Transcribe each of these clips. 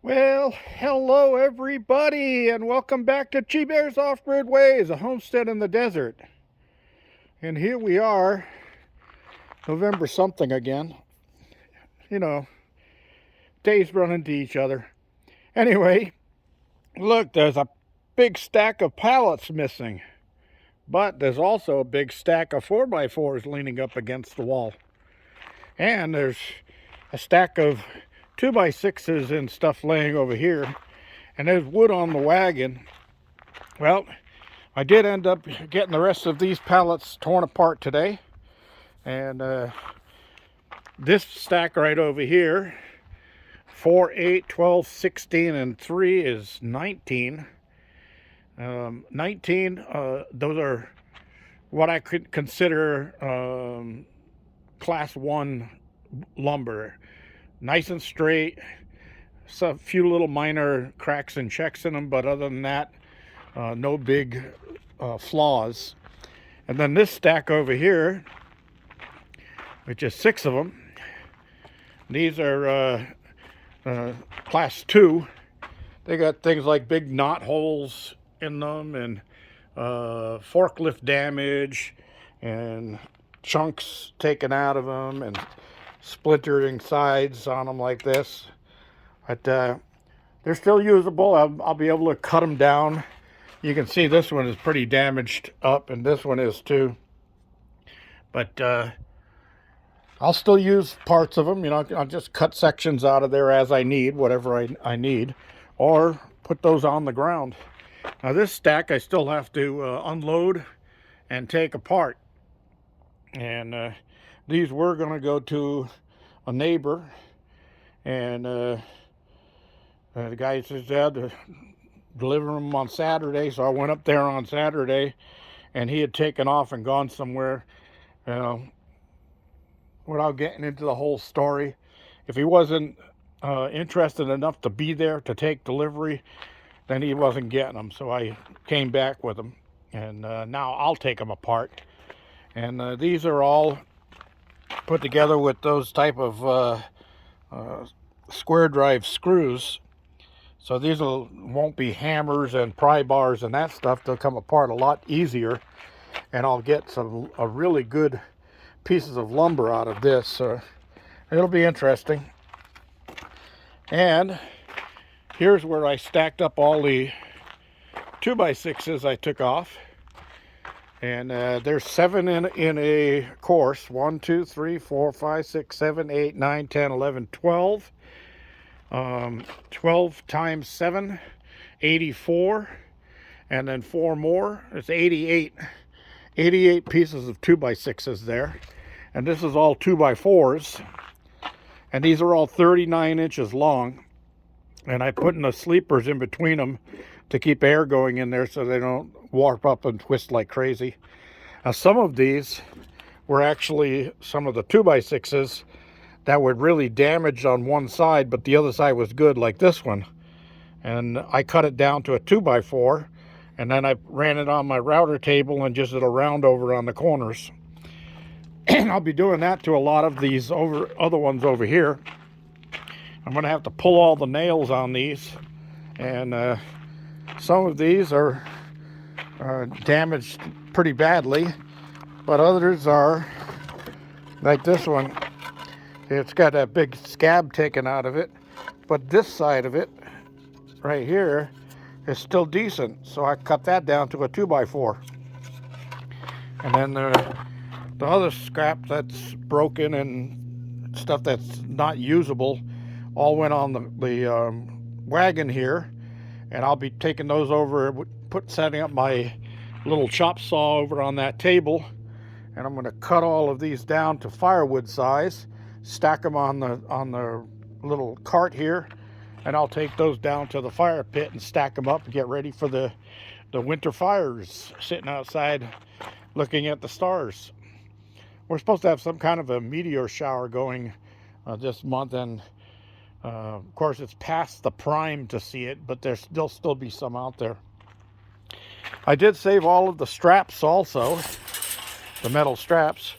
Well, hello everybody, and welcome back to Chi Bear's Off-Grid Ways, a homestead in the desert. And here we are, November something again. You know, days run into each other. Anyway, look, there's a big stack of pallets missing. But there's also a big stack of 4x4s leaning up against the wall. And there's a stack of 2x6s and stuff laying over here. And there's wood on the wagon. Well, I did end up getting the rest of these pallets torn apart today. And this stack right over here, 4, 8, 12, 16, and 3 is 19. 19, those are what I could consider class 1 lumber. Nice and straight. So a few little minor cracks and checks in them, but other than that, no big flaws. And then this stack over here, which is 6 of them, these are class 2. They got things like big knot holes in them and forklift damage and chunks taken out of them and splintering sides on them like this. But they're still usable. I'll be able to cut them down. You can see this one is pretty damaged up, and this one is too. But I'll still use parts of them. You know, I'll just cut sections out of there as I need, whatever I need, or put those on the ground. Now this stack I still have to unload and take apart. And these were going to go to a neighbor, and the guy says he had to deliver them on Saturday, so I went up there on Saturday, and he had taken off and gone somewhere, without getting into the whole story. If he wasn't interested enough to be there to take delivery, then he wasn't getting them, so I came back with them, and now I'll take them apart. And these are all put together with those type of square drive screws. So these won't be hammers and pry bars and that stuff. They'll come apart a lot easier, and I'll get a really good pieces of lumber out of this. So it'll be interesting. And here's where I stacked up all the 2x6s I took off. And there's 7 in a course. 1, 2, 3, 4, 5, 6, 7, 8, 9, 10, 11, 12. 12 times 7, 84. And then 4 more. It's 88. 88 pieces of 2x6s there. And this is all 2x4s. And these are all 39 inches long. And I put in the sleepers in between them to keep air going in there so they don't warp up and twist like crazy. Now some of these were actually some of the 2x6s that were really damaged on one side, but the other side was good, like this one. And I cut it down to a 2x4, and then I ran it on my router table and just did a round over on the corners. I'll be doing that to a lot of these other ones over here. I'm going to have to pull all the nails on these, and some of these are damaged pretty badly, but others are like this one. It's got a big scab taken out of it, but this side of it right here is still decent, so I cut that down to a 2x4. And then the other scrap that's broken and stuff that's not usable all went on the wagon here, and I'll be taking those over, setting up my little chop saw over on that table, and I'm going to cut all of these down to firewood size, stack them on the little cart here, and I'll take those down to the fire pit and stack them up and get ready for the winter fires, sitting outside looking at the stars. We're supposed to have some kind of a meteor shower going this month, and of course it's past the prime to see it, but there'll still be some out there. I did save all of the straps also, the metal straps,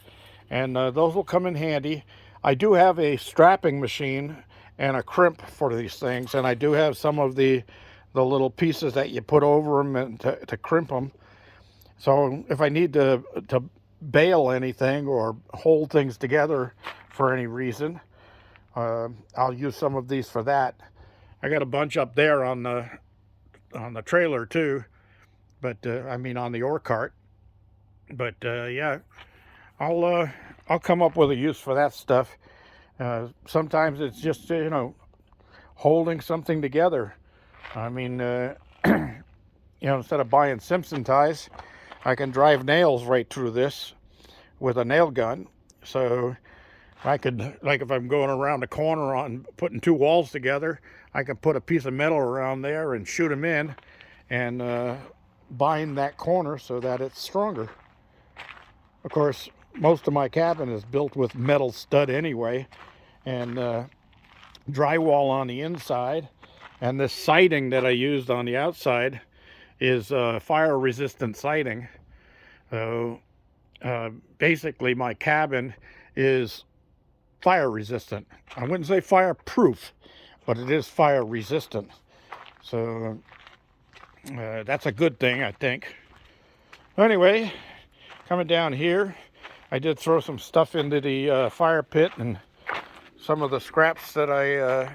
and those will come in handy. I do have a strapping machine and a crimp for these things. And I do have some of the little pieces that you put over them and to crimp them. So if I need to bale anything or hold things together for any reason, I'll use some of these for that. I got a bunch up there on the trailer too, but I mean on the ore cart. But yeah, I'll come up with a use for that stuff. Sometimes it's just holding something together. I mean, instead of buying Simpson ties, I can drive nails right through this with a nail gun. So I could, like if I'm going around a corner on putting two walls together, I can put a piece of metal around there and shoot them in and bind that corner so that it's stronger. Of course, most of my cabin is built with metal stud anyway, and drywall on the inside. And this siding that I used on the outside is fire resistant siding. So basically my cabin is fire resistant. I wouldn't say fireproof, but it is fire resistant. So that's a good thing, I think. Anyway, coming down here, I did throw some stuff into the fire pit and some of the scraps that I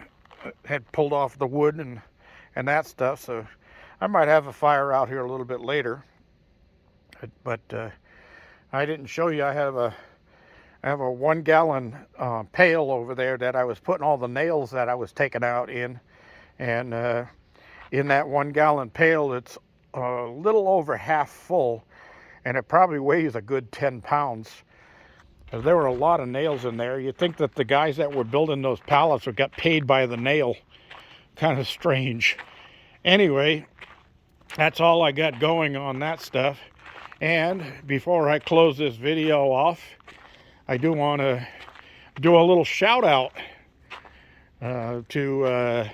had pulled off the wood and that stuff. So I might have a fire out here a little bit later. But I didn't show you. I have a 1 gallon pail over there that I was putting all the nails that I was taking out in. And in that 1 gallon pail, it's a little over half full. And it probably weighs a good 10 pounds. There were a lot of nails in there. You'd think that the guys that were building those pallets would get paid by the nail. Kind of strange. Anyway, that's all I got going on that stuff. And before I close this video off, I do want to do a little shout out to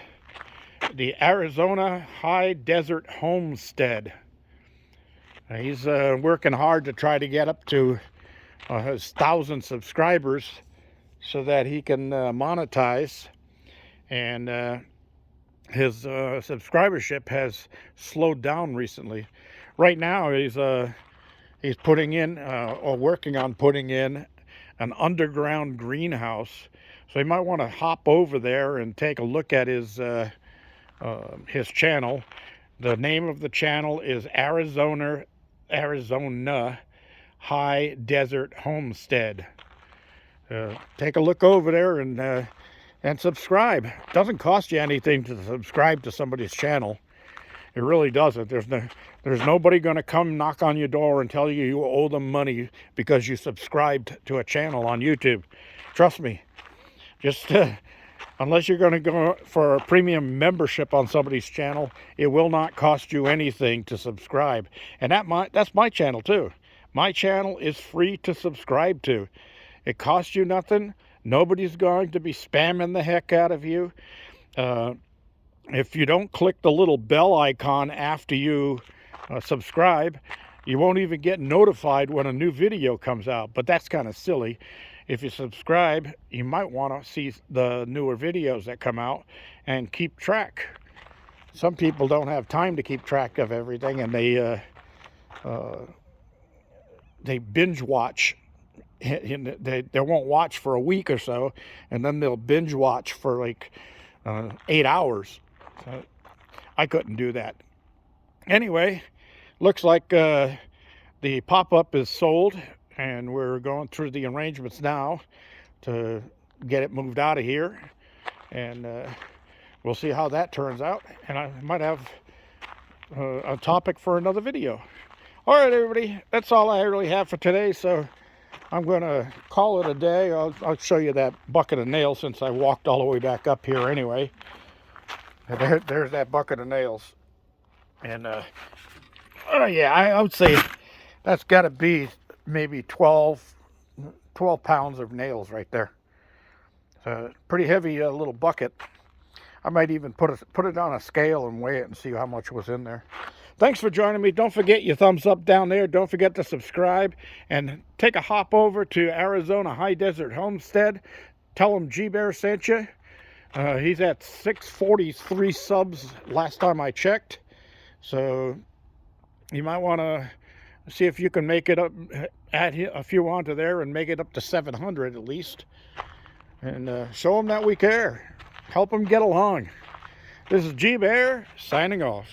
the Arizona High Desert Homestead. He's working hard to try to get up to his 1,000 subscribers so that he can monetize, and his subscribership has slowed down recently. Right now he's putting in or working on putting in an underground greenhouse, so you might want to hop over there and take a look at his channel. The name of the channel is Arizona High Desert Homestead. Take a look over there and subscribe. It doesn't cost you anything to subscribe to somebody's channel. It really doesn't. There's nobody going to come knock on your door and tell you you owe them money because you subscribed to a channel on YouTube. Trust me. Just unless you're going to go for a premium membership on somebody's channel, it will not cost you anything to subscribe. And that's my channel too. My channel is free to subscribe to. It costs you nothing. Nobody's going to be spamming the heck out of you. If you don't click the little bell icon after you subscribe, you won't even get notified when a new video comes out. But that's kind of silly. If you subscribe, you might want to see the newer videos that come out and keep track. Some people don't have time to keep track of everything, and they binge watch. They won't watch for a week or so, and then they'll binge watch for like 8 hours. So I couldn't do that. Anyway, looks like the pop-up is sold, and we're going through the arrangements now to get it moved out of here, and we'll see how that turns out. And I might have a topic for another video. All right, everybody, that's all I really have for today, so I'm going to call it a day. I'll show you that bucket of nails since I walked all the way back up here anyway. There's that bucket of nails. And, oh yeah, I would say that's got to be maybe 12 pounds of nails right there. So pretty heavy little bucket. I might even put it on a scale and weigh it and see how much was in there. Thanks for joining me. Don't forget your thumbs up down there. Don't forget to subscribe and take a hop over to Arizona High Desert Homestead. Tell them G-Bear sent you. He's at 643 subs last time I checked. So you might want to see if you can make it up, add a few onto there and make it up to 700 at least. And show him that we care. Help him get along. This is G Bear signing off.